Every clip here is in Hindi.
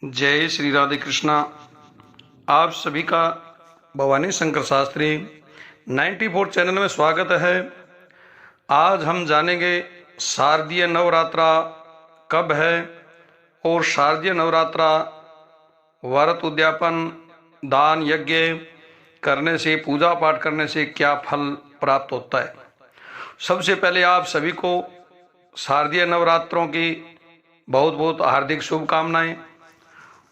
जय श्री राधे कृष्णा। आप सभी का भवानी शंकर शास्त्री 94 चैनल में स्वागत है। आज हम जानेंगे शारदीय नवरात्रा कब है और शारदीय नवरात्रा व्रत उद्यापन दान यज्ञ करने से पूजा पाठ करने से क्या फल प्राप्त होता है। सबसे पहले आप सभी को शारदीय नवरात्रों की बहुत बहुत हार्दिक शुभकामनाएं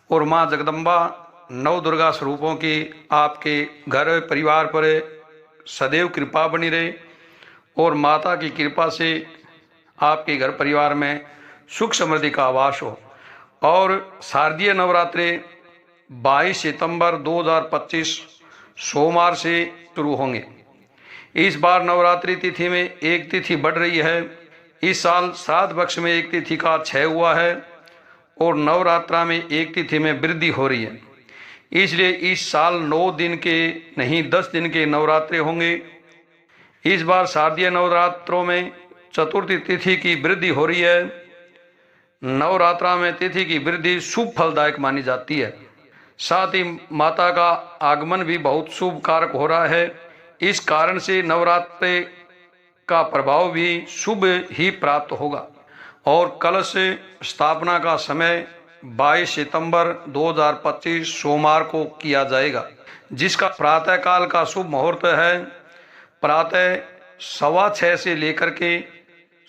और माँ जगदम्बा नव दुर्गा स्वरूपों की आपके घर परिवार पर सदैव कृपा बनी रहे और माता की कृपा से आपके घर परिवार में सुख समृद्धि का आवास हो। और शारदीय नवरात्रे 22 सितंबर 2025 सोमवार से शुरू होंगे। इस बार नवरात्रि तिथि में एक तिथि बढ़ रही है। इस साल 7 पक्ष में एक तिथि का क्षय हुआ है और नवरात्रा में एक तिथि में वृद्धि हो रही है। इसलिए इस साल 9 दिन के नहीं 10 दिन के नवरात्रे होंगे। इस बार शारदीय नवरात्रों में चतुर्थी तिथि की वृद्धि हो रही है। नवरात्रा में तिथि की वृद्धि शुभ फलदायक मानी जाती है। साथ ही माता का आगमन भी बहुत शुभ कारक हो रहा है। इस कारण से नवरात्रे का प्रभाव भी शुभ ही प्राप्त होगा। और कलश स्थापना का समय 22 सितंबर 2025 सोमवार को किया जाएगा, जिसका प्रातःकाल का शुभ मुहूर्त है प्रातः 6:15 से लेकर के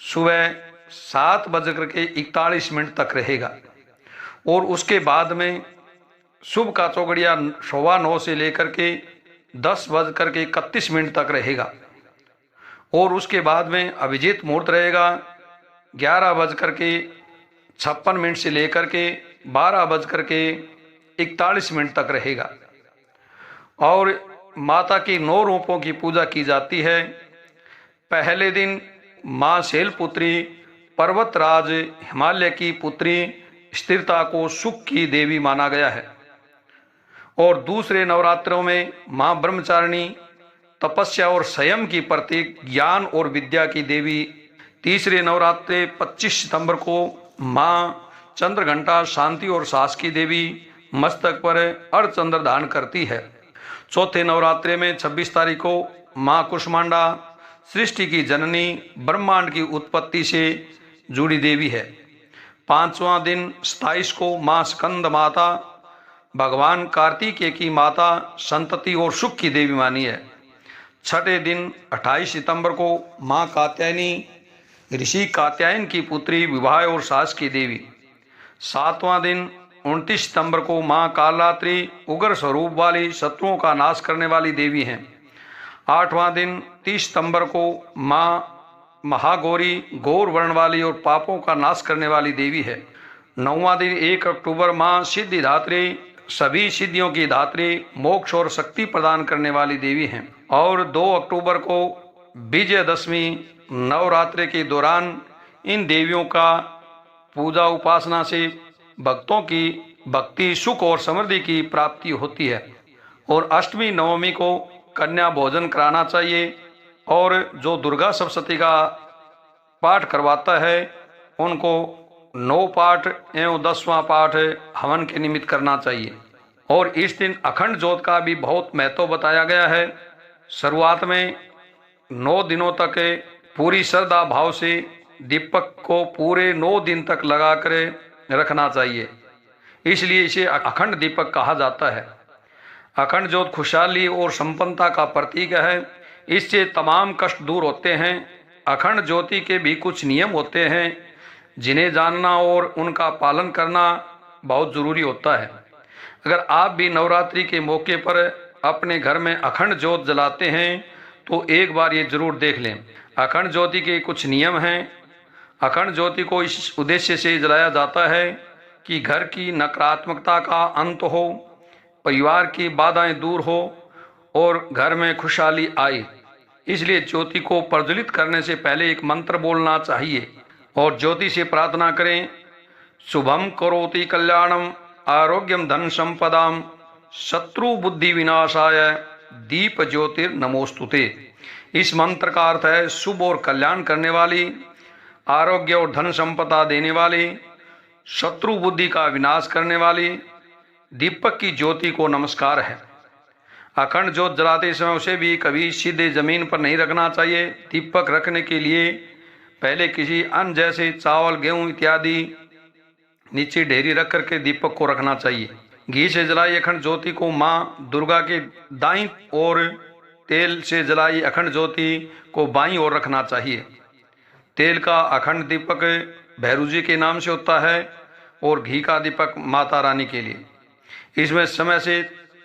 सुबह 7:41 तक रहेगा। और उसके बाद में शुभ का चौगड़िया 9:15 से लेकर के 10:31 तक रहेगा। और उसके बाद में अभिजीत मुहूर्त रहेगा 11:56 से लेकर के 12:41 तक रहेगा। और माता की 9 रूपों की पूजा की जाती है। पहले दिन माँ शैलपुत्री पर्वतराज हिमालय की पुत्री स्थिरता को सुख की देवी माना गया है। और दूसरे नवरात्रों में माँ ब्रह्मचारिणी तपस्या और संयम की प्रतीक ज्ञान और विद्या की देवी। तीसरे नवरात्रे 25 सितंबर को माँ चंद्रघंटा शांति और साहस की देवी मस्तक पर अर्धचंद्र धारण करती है। चौथे नवरात्रे में 26 तारीख को माँ कुष्मांडा सृष्टि की जननी ब्रह्मांड की उत्पत्ति से जुड़ी देवी है। 5वां दिन 27 को माँ स्कंद माता भगवान कार्तिकेय की माता संतति और सुख की देवी मानी है। छठे दिन 28 सितंबर को माँ कात्यायनी ऋषि कात्यायन की पुत्री विवाह और साहस की देवी। 7वां दिन 29 सितंबर को माँ कालरात्रि उग्र स्वरूप वाली शत्रुओं का नाश करने वाली देवी हैं। 8वां दिन 30 सितंबर को माँ महागौरी गौर वर्ण वाली और पापों का नाश करने वाली देवी है। 9वां दिन 1 अक्टूबर माँ सिद्धिदात्री सभी सिद्धियों की धात्री मोक्ष और शक्ति प्रदान करने वाली देवी हैं। और 2 अक्टूबर को विजयदशमी नवरात्रि के दौरान इन देवियों का पूजा उपासना से भक्तों की भक्ति सुख और समृद्धि की प्राप्ति होती है। और अष्टमी नवमी को कन्या भोजन कराना चाहिए। और जो दुर्गा सप्तशती का पाठ करवाता है उनको 9 पाठ एवं 10वां पाठ हवन के निमित्त करना चाहिए। और इस दिन अखंड ज्योत का भी बहुत महत्व बताया गया है। शुरुआत में 9 दिनों तक पूरी श्रद्धा भाव से दीपक को पूरे 9 दिन तक लगाकर रखना चाहिए, इसलिए इसे अखंड दीपक कहा जाता है। अखंड ज्योत खुशहाली और संपन्नता का प्रतीक है। इससे तमाम कष्ट दूर होते हैं। अखंड ज्योति के भी कुछ नियम होते हैं जिन्हें जानना और उनका पालन करना बहुत जरूरी होता है। अगर आप भी नवरात्रि के मौके पर अपने घर में अखंड ज्योत जलाते हैं तो एक बार ये जरूर देख लें। अखंड ज्योति के कुछ नियम हैं। अखंड ज्योति को इस उद्देश्य से जलाया जाता है कि घर की नकारात्मकता का अंत हो, परिवार की बाधाएं दूर हो और घर में खुशहाली आए। इसलिए ज्योति को प्रज्वलित करने से पहले एक मंत्र बोलना चाहिए और ज्योति से प्रार्थना करें, शुभम करोति कल्याणम आरोग्यम धन संपदाम शत्रु बुद्धि विनाशाय दीप ज्योतिर्नमोस्तुते। इस मंत्र का अर्थ है शुभ और कल्याण करने वाली, आरोग्य और धन संपदा देने वाली, शत्रु बुद्धि का विनाश करने वाली दीपक की ज्योति को नमस्कार है। अखंड ज्योत जलाते समय उसे भी कभी सीधे जमीन पर नहीं रखना चाहिए। दीपक रखने के लिए पहले किसी अन्न जैसे चावल, गेहूं इत्यादि नीचे ढेरी रख करके दीपक को रखना चाहिए। घी से जलाई अखंड ज्योति को माँ दुर्गा के दाईं ओर, तेल से जलाई अखंड ज्योति को बाईं ओर रखना चाहिए। तेल का अखंड दीपक भैरू जी के नाम से होता है और घी का दीपक माता रानी के लिए। इसमें समय से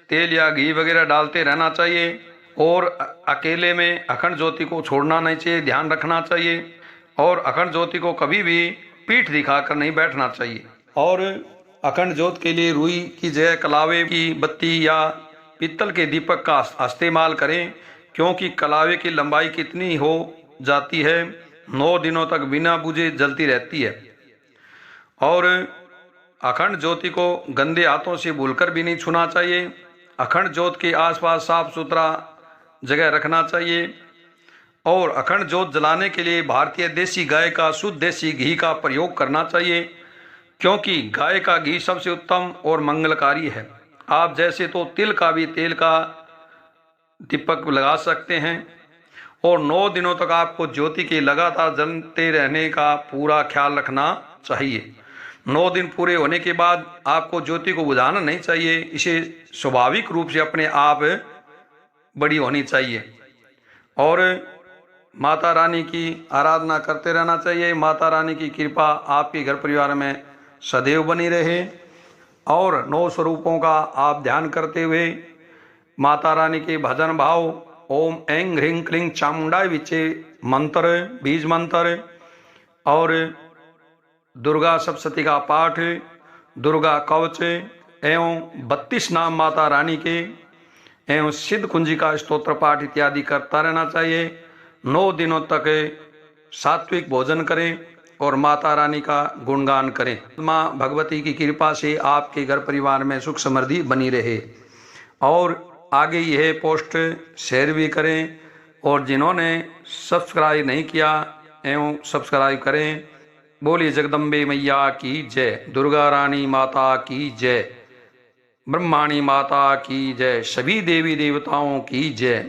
तेल या घी वगैरह डालते रहना चाहिए और अकेले में अखंड ज्योति को छोड़ना नहीं चाहिए, ध्यान रखना चाहिए। और अखंड ज्योति को कभी भी पीठ दिखाकर नहीं बैठना चाहिए। और अखंड ज्योत के लिए रुई की जगह कलावे की बत्ती या पीतल के दीपक का इस्तेमाल करें, क्योंकि कलावे की लंबाई कितनी हो जाती है, 9 दिनों तक बिना बुझे जलती रहती है। और अखंड ज्योति को गंदे हाथों से भूलकर भी नहीं छूना चाहिए। अखंड ज्योत के आसपास साफ सुथरा जगह रखना चाहिए। और अखंड ज्योत जलाने के लिए भारतीय देसी गाय का शुद्ध देसी घी का प्रयोग करना चाहिए, क्योंकि गाय का घी सबसे उत्तम और मंगलकारी है। आप जैसे तो तिल का भी तेल का दीपक लगा सकते हैं। और 9 दिनों तक आपको ज्योति के लगातार जलते रहने का पूरा ख्याल रखना चाहिए। 9 दिन पूरे होने के बाद आपको ज्योति को बुझाना नहीं चाहिए, इसे स्वाभाविक रूप से अपने आप बड़ी होनी चाहिए। और माता रानी की आराधना करते रहना चाहिए। माता रानी की कृपा आपके घर परिवार में सदैव बनी रहे। और 9 स्वरूपों का आप ध्यान करते हुए माता रानी के भजन भाव ओम ऐं ह्रीं क्लीं चामुंडाय विचे मंत्र, बीज मंत्र और दुर्गा सप्तशती का पाठ, दुर्गा कवच एवं 32 नाम माता रानी के एवं सिद्ध कुंजी का स्तोत्र पाठ इत्यादि करता रहना चाहिए। 9 दिनों तक सात्विक भोजन करें और माता रानी का गुणगान करें। माँ भगवती की कृपा से आपके घर परिवार में सुख समृद्धि बनी रहे। और आगे यह पोस्ट शेयर भी करें, और जिन्होंने सब्सक्राइब नहीं किया एवं सब्सक्राइब करें। बोलिए जगदम्बे मैया की जय, दुर्गा रानी माता की जय, ब्रह्माणी माता की जय, सभी देवी देवताओं की जय।